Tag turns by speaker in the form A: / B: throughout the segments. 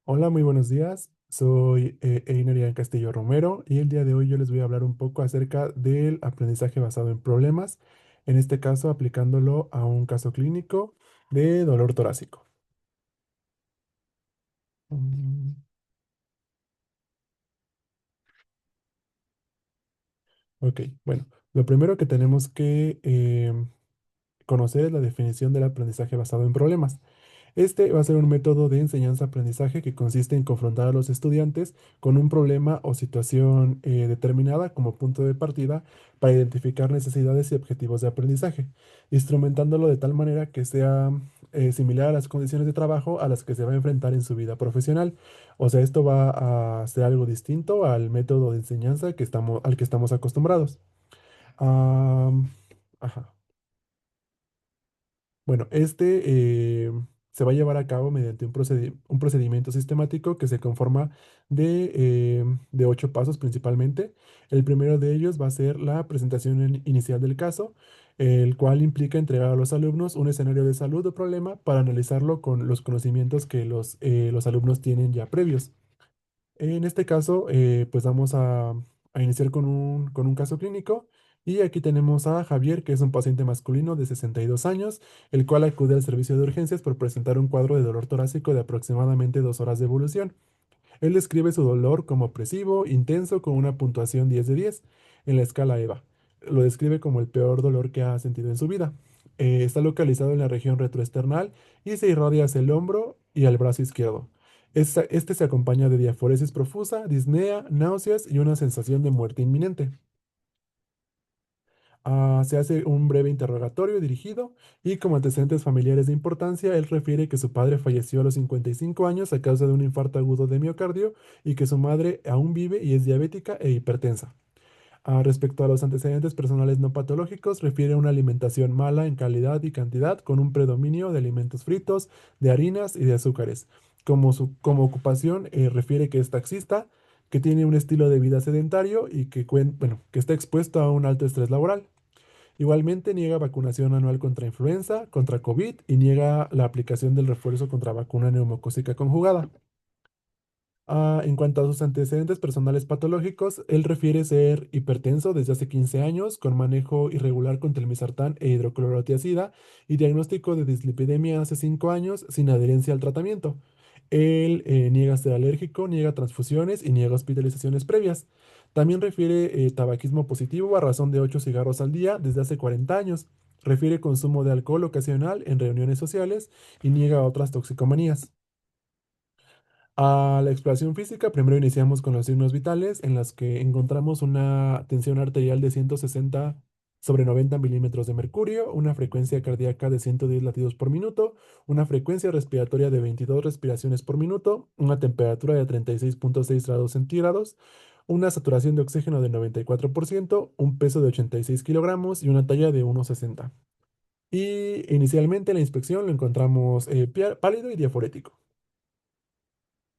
A: Hola, muy buenos días. Soy Einer Ian Castillo Romero y el día de hoy yo les voy a hablar un poco acerca del aprendizaje basado en problemas, en este caso aplicándolo a un caso clínico de dolor torácico. Mm, Ok, bueno, lo primero que tenemos que conocer es la definición del aprendizaje basado en problemas. Este va a ser un método de enseñanza-aprendizaje que consiste en confrontar a los estudiantes con un problema o situación determinada como punto de partida para identificar necesidades y objetivos de aprendizaje, instrumentándolo de tal manera que sea similar a las condiciones de trabajo a las que se va a enfrentar en su vida profesional. O sea, esto va a ser algo distinto al método de enseñanza al que estamos acostumbrados. Am, ajá. Bueno, se va a llevar a cabo mediante un procedimiento sistemático que se conforma de 8 pasos principalmente. El primero de ellos va a ser la presentación inicial del caso, el cual implica entregar a los alumnos un escenario de salud o problema para analizarlo con los conocimientos que los alumnos tienen ya previos. En este caso, pues vamos a iniciar con un caso clínico y aquí tenemos a Javier, que es un paciente masculino de 62 años, el cual acude al servicio de urgencias por presentar un cuadro de dolor torácico de aproximadamente 2 horas de evolución. Él describe su dolor como opresivo, intenso, con una puntuación 10 de 10 en la escala EVA. Lo describe como el peor dolor que ha sentido en su vida. Está localizado en la región retroesternal y se irradia hacia el hombro y al brazo izquierdo. Este se acompaña de diaforesis profusa, disnea, náuseas y una sensación de muerte inminente. Se hace un breve interrogatorio dirigido y como antecedentes familiares de importancia, él refiere que su padre falleció a los 55 años a causa de un infarto agudo de miocardio y que su madre aún vive y es diabética e hipertensa. Respecto a los antecedentes personales no patológicos, refiere a una alimentación mala en calidad y cantidad con un predominio de alimentos fritos, de harinas y de azúcares. Como ocupación, refiere que es taxista, que tiene un estilo de vida sedentario y bueno, que está expuesto a un alto estrés laboral. Igualmente niega vacunación anual contra influenza, contra COVID y niega la aplicación del refuerzo contra vacuna neumocócica conjugada. En cuanto a sus antecedentes personales patológicos, él refiere ser hipertenso desde hace 15 años, con manejo irregular con telmisartán e hidroclorotiazida y diagnóstico de dislipidemia hace 5 años sin adherencia al tratamiento. Él niega ser alérgico, niega transfusiones y niega hospitalizaciones previas. También refiere tabaquismo positivo a razón de 8 cigarros al día desde hace 40 años. Refiere consumo de alcohol ocasional en reuniones sociales y niega otras toxicomanías. A la exploración física, primero iniciamos con los signos vitales, en las que encontramos una tensión arterial de 160 sobre 90 milímetros de mercurio, una frecuencia cardíaca de 110 latidos por minuto, una frecuencia respiratoria de 22 respiraciones por minuto, una temperatura de 36,6 grados centígrados, una saturación de oxígeno de 94%, un peso de 86 kilogramos y una talla de 1,60. Y inicialmente en la inspección lo encontramos pálido y diaforético.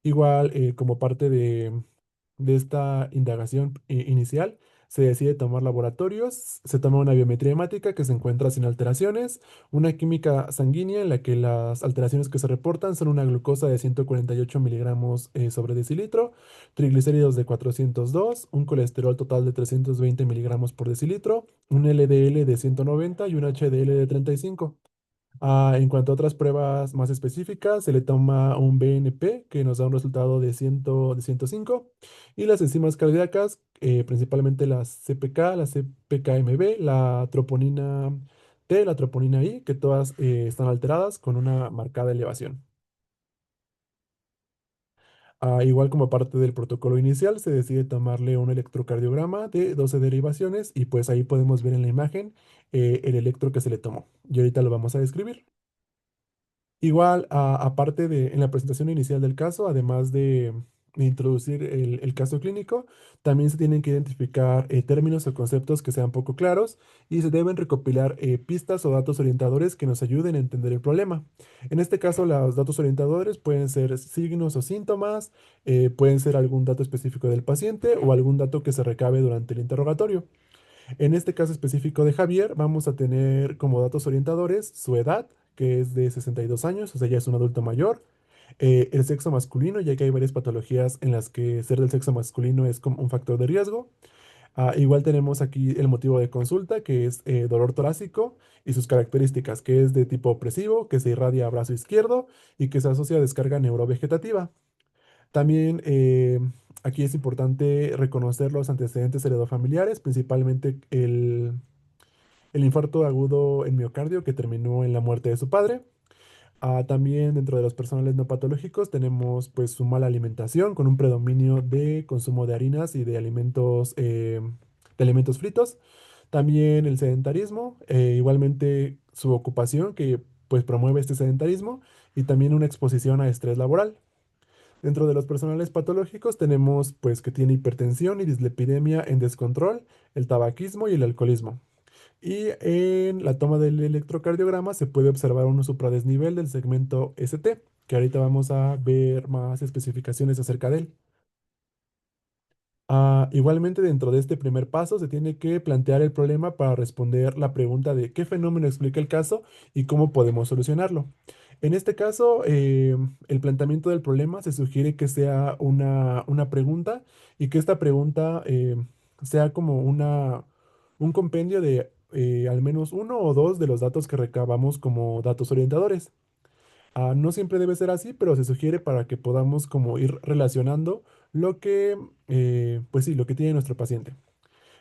A: Igual, como parte de esta indagación inicial, se decide tomar laboratorios, se toma una biometría hemática que se encuentra sin alteraciones, una química sanguínea en la que las alteraciones que se reportan son una glucosa de 148 miligramos sobre decilitro, triglicéridos de 402, un colesterol total de 320 miligramos por decilitro, un LDL de 190 y un HDL de 35. En cuanto a otras pruebas más específicas, se le toma un BNP que nos da un resultado de 105 y las enzimas cardíacas, principalmente las CPK, la CPKMB, la troponina T, la troponina I, que todas están alteradas con una marcada elevación. Igual como parte del protocolo inicial, se decide tomarle un electrocardiograma de 12 derivaciones y pues ahí podemos ver en la imagen el electro que se le tomó. Y ahorita lo vamos a describir. Igual, aparte en la presentación inicial del caso, además de introducir el caso clínico, también se tienen que identificar términos o conceptos que sean poco claros y se deben recopilar pistas o datos orientadores que nos ayuden a entender el problema. En este caso, los datos orientadores pueden ser signos o síntomas, pueden ser algún dato específico del paciente o algún dato que se recabe durante el interrogatorio. En este caso específico de Javier, vamos a tener como datos orientadores su edad, que es de 62 años, o sea, ya es un adulto mayor, El sexo masculino, ya que hay varias patologías en las que ser del sexo masculino es como un factor de riesgo. Igual tenemos aquí el motivo de consulta, que es dolor torácico y sus características, que es de tipo opresivo, que se irradia a brazo izquierdo y que se asocia a descarga neurovegetativa. También aquí es importante reconocer los antecedentes heredofamiliares, principalmente el infarto agudo en miocardio que terminó en la muerte de su padre. También dentro de los personales no patológicos tenemos pues su mala alimentación con un predominio de consumo de harinas y de alimentos fritos. También el sedentarismo, igualmente su ocupación que pues promueve este sedentarismo y también una exposición a estrés laboral. Dentro de los personales patológicos tenemos pues que tiene hipertensión y dislipidemia en descontrol, el tabaquismo y el alcoholismo. Y en la toma del electrocardiograma se puede observar un supradesnivel del segmento ST, que ahorita vamos a ver más especificaciones acerca de él. Igualmente, dentro de este primer paso se tiene que plantear el problema para responder la pregunta de qué fenómeno explica el caso y cómo podemos solucionarlo. En este caso, el planteamiento del problema se sugiere que sea una pregunta y que esta pregunta sea como un compendio de al menos uno o dos de los datos que recabamos como datos orientadores. No siempre debe ser así, pero se sugiere para que podamos como ir relacionando lo que, pues sí, lo que tiene nuestro paciente.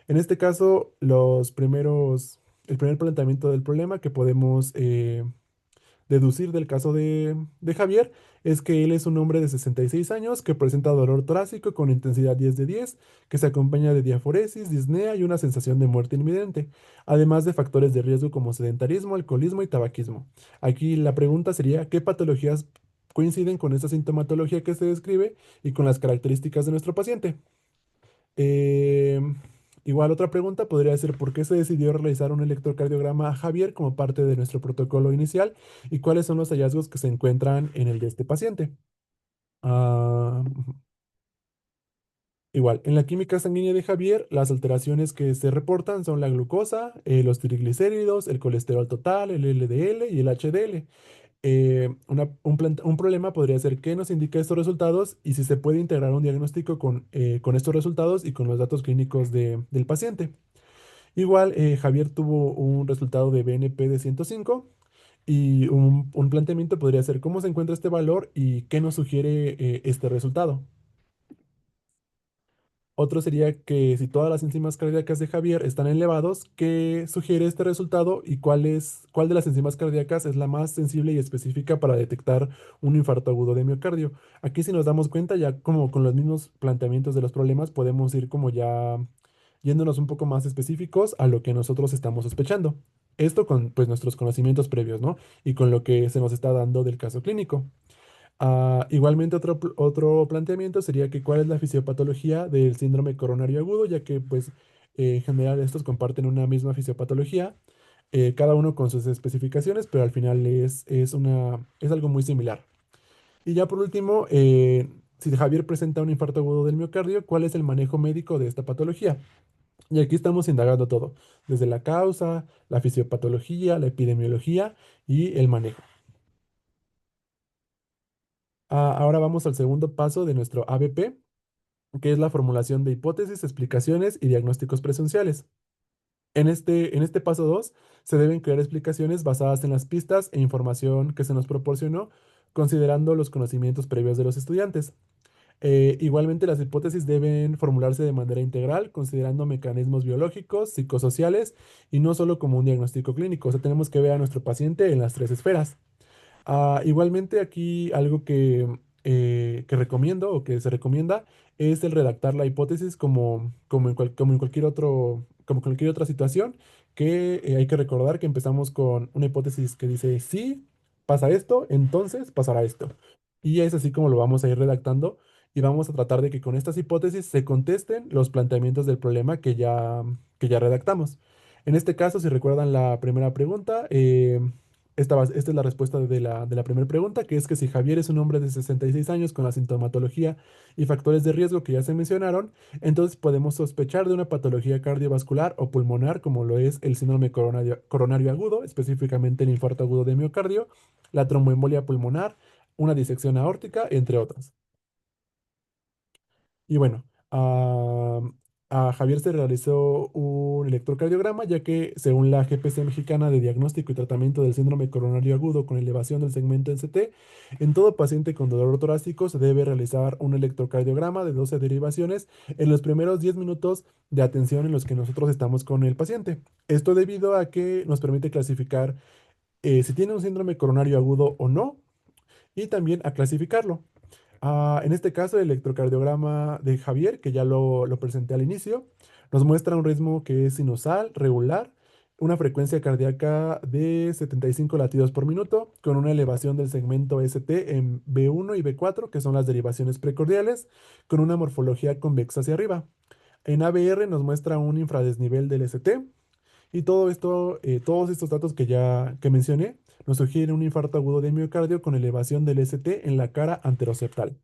A: En este caso, el primer planteamiento del problema que podemos deducir del caso de Javier es que él es un hombre de 66 años que presenta dolor torácico con intensidad 10 de 10, que se acompaña de diaforesis, disnea y una sensación de muerte inminente, además de factores de riesgo como sedentarismo, alcoholismo y tabaquismo. Aquí la pregunta sería, ¿qué patologías coinciden con esta sintomatología que se describe y con las características de nuestro paciente? Eh, Igual otra pregunta podría ser ¿por qué se decidió realizar un electrocardiograma a Javier como parte de nuestro protocolo inicial y cuáles son los hallazgos que se encuentran en el de este paciente? Ujú. Igual, en la química sanguínea de Javier, las alteraciones que se reportan son la glucosa, los triglicéridos, el colesterol total, el LDL y el HDL. Un problema podría ser qué nos indica estos resultados y si se puede integrar un diagnóstico con estos resultados y con los datos clínicos del paciente. Igual, Javier tuvo un resultado de BNP de 105 y un planteamiento podría ser cómo se encuentra este valor y qué nos sugiere este resultado. Otro sería que si todas las enzimas cardíacas de Javier están elevados, ¿qué sugiere este resultado y cuál de las enzimas cardíacas es la más sensible y específica para detectar un infarto agudo de miocardio? Aquí si nos damos cuenta, ya como con los mismos planteamientos de los problemas, podemos ir como ya yéndonos un poco más específicos a lo que nosotros estamos sospechando. Esto con pues nuestros conocimientos previos, ¿no? Y con lo que se nos está dando del caso clínico. Igualmente otro planteamiento sería que cuál es la fisiopatología del síndrome coronario agudo, ya que pues en general estos comparten una misma fisiopatología, cada uno con sus especificaciones, pero al final es algo muy similar. Y ya por último, si Javier presenta un infarto agudo del miocardio, ¿cuál es el manejo médico de esta patología? Y aquí estamos indagando todo, desde la causa, la fisiopatología, la epidemiología y el manejo. Ahora vamos al segundo paso de nuestro ABP, que es la formulación de hipótesis, explicaciones y diagnósticos presenciales. En este paso 2 se deben crear explicaciones basadas en las pistas e información que se nos proporcionó, considerando los conocimientos previos de los estudiantes. Igualmente, las hipótesis deben formularse de manera integral, considerando mecanismos biológicos, psicosociales y no solo como un diagnóstico clínico. O sea, tenemos que ver a nuestro paciente en las tres esferas. Igualmente aquí algo que recomiendo o que se recomienda es el redactar la hipótesis como en como cualquier otra situación, que hay que recordar que empezamos con una hipótesis que dice, si pasa esto, entonces pasará esto. Y es así como lo vamos a ir redactando y vamos a tratar de que con estas hipótesis se contesten los planteamientos del problema que ya redactamos. En este caso, si recuerdan la primera pregunta, esta es la respuesta de la primera pregunta, que es que si Javier es un hombre de 66 años con la sintomatología y factores de riesgo que ya se mencionaron, entonces podemos sospechar de una patología cardiovascular o pulmonar, como lo es el síndrome coronario agudo, específicamente el infarto agudo de miocardio, la tromboembolia pulmonar, una disección aórtica, entre otras. Y bueno, a Javier se realizó un electrocardiograma, ya que según la GPC mexicana de diagnóstico y tratamiento del síndrome coronario agudo con elevación del segmento NCT, en todo paciente con dolor torácico se debe realizar un electrocardiograma de 12 derivaciones en los primeros 10 minutos de atención en los que nosotros estamos con el paciente. Esto debido a que nos permite clasificar si tiene un síndrome coronario agudo o no, y también a clasificarlo. En este caso, el electrocardiograma de Javier, que ya lo presenté al inicio, nos muestra un ritmo que es sinusal, regular, una frecuencia cardíaca de 75 latidos por minuto, con una elevación del segmento ST en B1 y B4, que son las derivaciones precordiales, con una morfología convexa hacia arriba. En ABR nos muestra un infradesnivel del ST, y todo esto, todos estos datos que mencioné, nos sugieren un infarto agudo de miocardio con elevación del ST en la cara anteroseptal.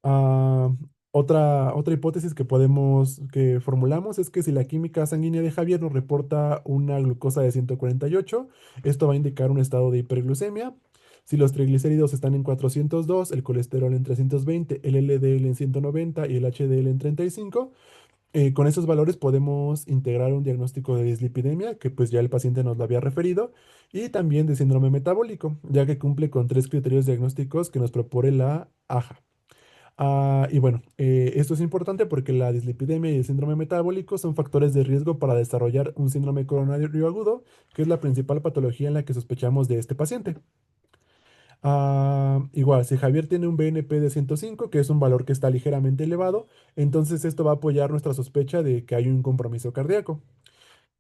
A: Ah, otra hipótesis que formulamos es que si la química sanguínea de Javier nos reporta una glucosa de 148, esto va a indicar un estado de hiperglucemia. Si los triglicéridos están en 402, el colesterol en 320, el LDL en 190 y el HDL en 35, con esos valores podemos integrar un diagnóstico de dislipidemia, que pues ya el paciente nos lo había referido, y también de síndrome metabólico, ya que cumple con tres criterios diagnósticos que nos propone la AJA. Y bueno, esto es importante porque la dislipidemia y el síndrome metabólico son factores de riesgo para desarrollar un síndrome coronario agudo, que es la principal patología en la que sospechamos de este paciente. Igual, si Javier tiene un BNP de 105, que es un valor que está ligeramente elevado, entonces esto va a apoyar nuestra sospecha de que hay un compromiso cardíaco.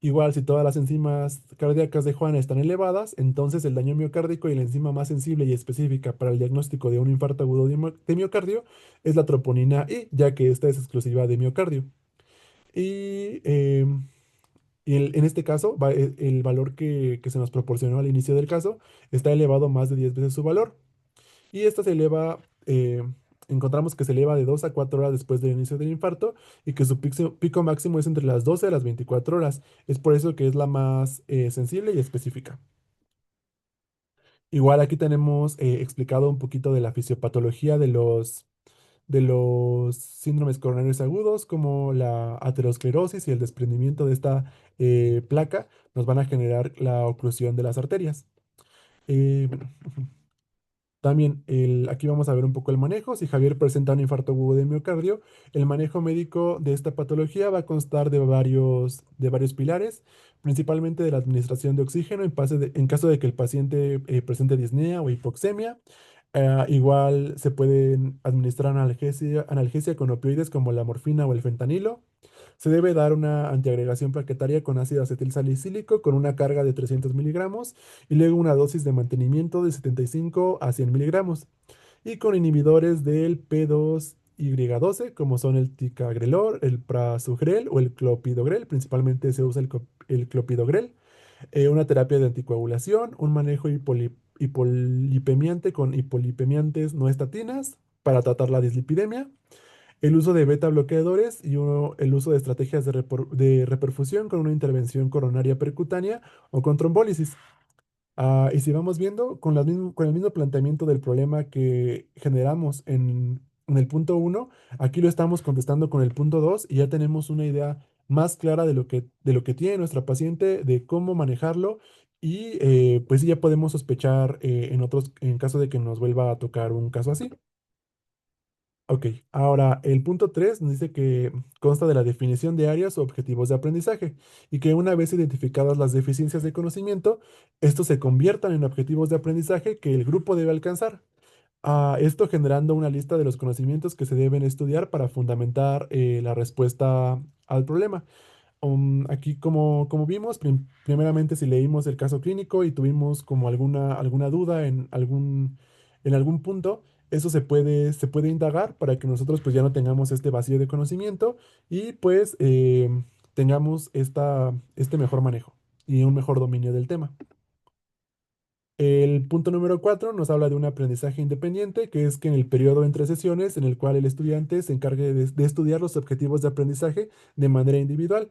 A: Igual, si todas las enzimas cardíacas de Juana están elevadas, entonces el daño miocárdico y la enzima más sensible y específica para el diagnóstico de un infarto agudo de miocardio es la troponina I, ya que esta es exclusiva de miocardio. Y, en este caso, el valor que se nos proporcionó al inicio del caso está elevado más de 10 veces su valor. Y esta se eleva, encontramos que se eleva de 2 a 4 horas después del inicio del infarto y que su pico máximo es entre las 12 a las 24 horas. Es por eso que es la más sensible y específica. Igual aquí tenemos explicado un poquito de la fisiopatología de los síndromes coronarios agudos, como la aterosclerosis y el desprendimiento de esta placa nos van a generar la oclusión de las arterias. Bueno, también aquí vamos a ver un poco el manejo. Si Javier presenta un infarto agudo de miocardio, el manejo médico de esta patología va a constar de varios pilares, principalmente de la administración de oxígeno en caso de que el paciente presente disnea o hipoxemia. Igual se pueden administrar analgesia con opioides como la morfina o el fentanilo. Se debe dar una antiagregación plaquetaria con ácido acetil salicílico con una carga de 300 miligramos y luego una dosis de mantenimiento de 75 a 100 miligramos. Y con inhibidores del P2Y12 como son el ticagrelor, el prasugrel o el clopidogrel. Principalmente se usa el clopidogrel. Una terapia de anticoagulación, un manejo hipolipemiante con hipolipemiantes no estatinas para tratar la dislipidemia, el uso de beta bloqueadores y el uso de estrategias de reperfusión con una intervención coronaria percutánea o con trombólisis. Y si vamos viendo, con el mismo planteamiento del problema que generamos en el punto uno, aquí lo estamos contestando con el punto 2 y ya tenemos una idea más clara de lo que tiene nuestra paciente, de cómo manejarlo y pues sí ya podemos sospechar en caso de que nos vuelva a tocar un caso así. Ok, ahora el punto 3 nos dice que consta de la definición de áreas o objetivos de aprendizaje y que una vez identificadas las deficiencias de conocimiento, estos se conviertan en objetivos de aprendizaje que el grupo debe alcanzar. Esto generando una lista de los conocimientos que se deben estudiar para fundamentar la respuesta al problema. Aquí, como vimos, primeramente si leímos el caso clínico y tuvimos como alguna duda en algún punto, eso se puede indagar para que nosotros pues ya no tengamos este vacío de conocimiento y pues tengamos este mejor manejo y un mejor dominio del tema. El punto número 4 nos habla de un aprendizaje independiente, que es que en el periodo entre sesiones, en el cual el estudiante se encargue de estudiar los objetivos de aprendizaje de manera individual.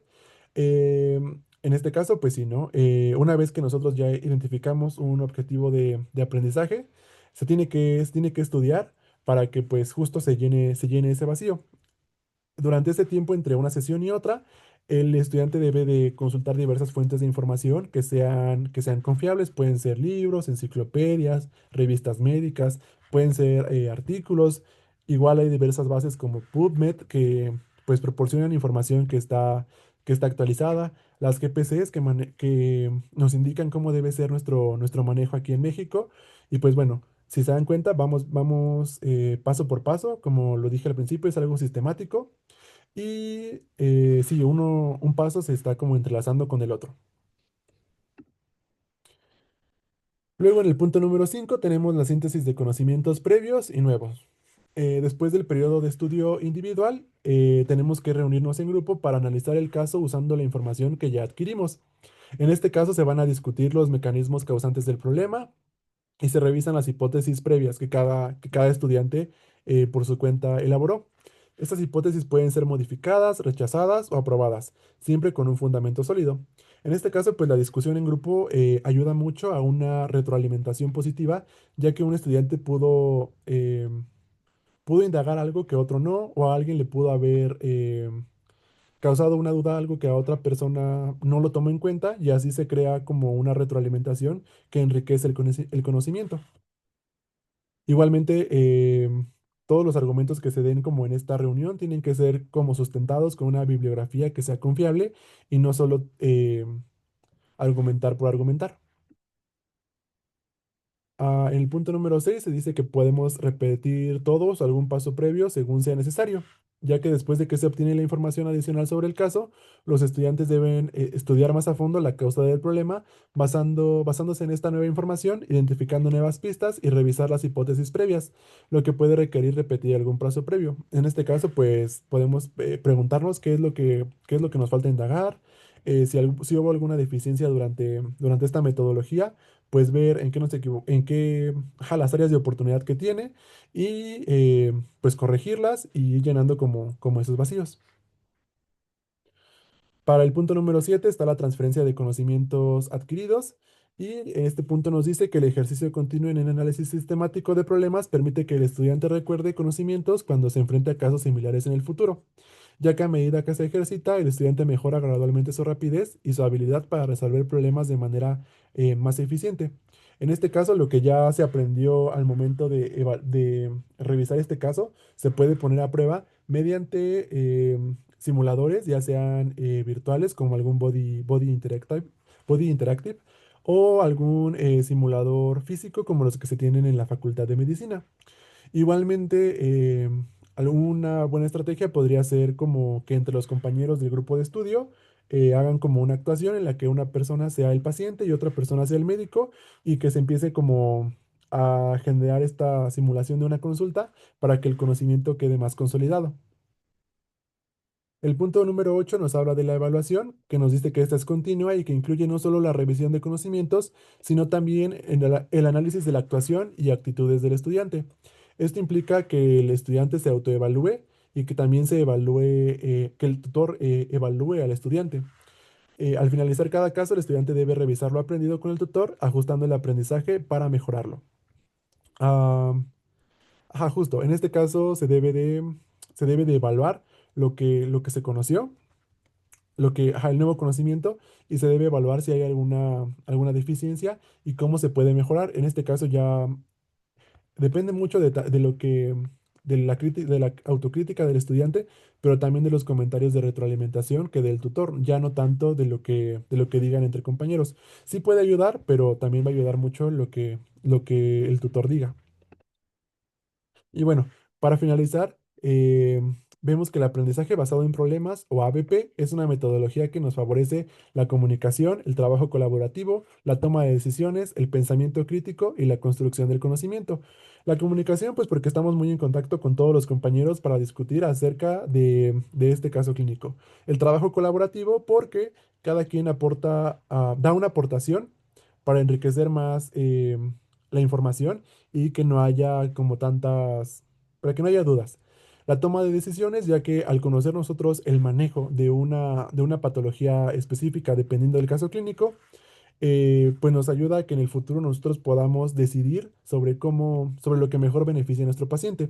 A: En este caso, pues sí, ¿no? Una vez que nosotros ya identificamos un objetivo de aprendizaje, se tiene que estudiar para que pues justo se llene ese vacío. Durante ese tiempo, entre una sesión y otra, el estudiante debe de consultar diversas fuentes de información que sean confiables. Pueden ser libros, enciclopedias, revistas médicas, pueden ser artículos. Igual hay diversas bases como PubMed que pues proporcionan información que está actualizada. Las GPCs que nos indican cómo debe ser nuestro manejo aquí en México. Y pues bueno. Si se dan cuenta, vamos paso por paso, como lo dije al principio, es algo sistemático. Y sí, un paso se está como entrelazando con el otro. Luego en el punto número 5 tenemos la síntesis de conocimientos previos y nuevos. Después del periodo de estudio individual, tenemos que reunirnos en grupo para analizar el caso usando la información que ya adquirimos. En este caso se van a discutir los mecanismos causantes del problema, y se revisan las hipótesis previas que cada estudiante por su cuenta elaboró. Estas hipótesis pueden ser modificadas, rechazadas o aprobadas, siempre con un fundamento sólido. En este caso, pues la discusión en grupo ayuda mucho a una retroalimentación positiva, ya que un estudiante pudo indagar algo que otro no, o a alguien le pudo haber causado una duda, algo que a otra persona no lo tomó en cuenta, y así se crea como una retroalimentación que enriquece el conocimiento. Igualmente, todos los argumentos que se den como en esta reunión tienen que ser como sustentados con una bibliografía que sea confiable y no solo argumentar por argumentar. En el punto número 6 se dice que podemos repetir todos o algún paso previo según sea necesario, ya que después de que se obtiene la información adicional sobre el caso, los estudiantes deben estudiar más a fondo la causa del problema, basándose en esta nueva información, identificando nuevas pistas y revisar las hipótesis previas, lo que puede requerir repetir algún paso previo. En este caso, pues podemos preguntarnos qué es lo que nos falta indagar, si hubo alguna deficiencia durante esta metodología, pues ver en qué en qué, ajá, las áreas de oportunidad que tiene, y pues corregirlas y ir llenando como esos vacíos. Para el punto número 7 está la transferencia de conocimientos adquiridos, y este punto nos dice que el ejercicio continuo en el análisis sistemático de problemas permite que el estudiante recuerde conocimientos cuando se enfrente a casos similares en el futuro, ya que a medida que se ejercita, el estudiante mejora gradualmente su rapidez y su habilidad para resolver problemas de manera más eficiente. En este caso, lo que ya se aprendió al momento de revisar este caso se puede poner a prueba mediante simuladores, ya sean virtuales como algún Body Interactive, o algún simulador físico como los que se tienen en la Facultad de Medicina. Igualmente, alguna buena estrategia podría ser como que entre los compañeros del grupo de estudio hagan como una actuación en la que una persona sea el paciente y otra persona sea el médico, y que se empiece como a generar esta simulación de una consulta para que el conocimiento quede más consolidado. El punto número 8 nos habla de la evaluación, que nos dice que esta es continua y que incluye no solo la revisión de conocimientos, sino también en el análisis de la actuación y actitudes del estudiante. Esto implica que el estudiante se autoevalúe y que también que el tutor evalúe al estudiante. Al finalizar cada caso, el estudiante debe revisar lo aprendido con el tutor, ajustando el aprendizaje para mejorarlo. Ah, ajá, justo, en este caso se debe de evaluar lo que se conoció, ajá, el nuevo conocimiento, y se debe evaluar si hay alguna deficiencia y cómo se puede mejorar. En este caso ya depende mucho de lo de la autocrítica del estudiante, pero también de los comentarios de retroalimentación que del tutor, ya no tanto de lo que digan entre compañeros. Sí puede ayudar, pero también va a ayudar mucho lo que el tutor diga. Y bueno, para finalizar, vemos que el aprendizaje basado en problemas o ABP es una metodología que nos favorece la comunicación, el trabajo colaborativo, la toma de decisiones, el pensamiento crítico y la construcción del conocimiento. La comunicación, pues porque estamos muy en contacto con todos los compañeros para discutir acerca de este caso clínico. El trabajo colaborativo porque cada quien da una aportación para enriquecer más la información y que no haya como para que no haya dudas. la toma de decisiones, ya que al conocer nosotros el manejo de una patología específica, dependiendo del caso clínico, pues nos ayuda a que en el futuro nosotros podamos decidir sobre sobre lo que mejor beneficia a nuestro paciente.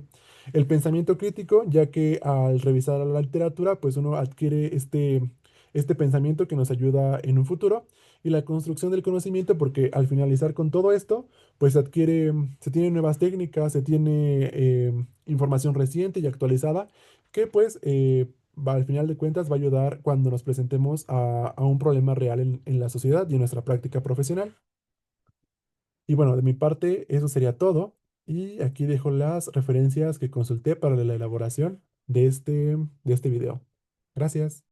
A: El pensamiento crítico, ya que al revisar la literatura, pues uno adquiere este pensamiento que nos ayuda en un futuro. Y la construcción del conocimiento, porque al finalizar con todo esto, pues se tienen nuevas técnicas, se tiene información reciente y actualizada que pues al final de cuentas va a ayudar cuando nos presentemos a un problema real en la sociedad y en nuestra práctica profesional. Y bueno, de mi parte, eso sería todo. Y aquí dejo las referencias que consulté para la elaboración de de este video. Gracias.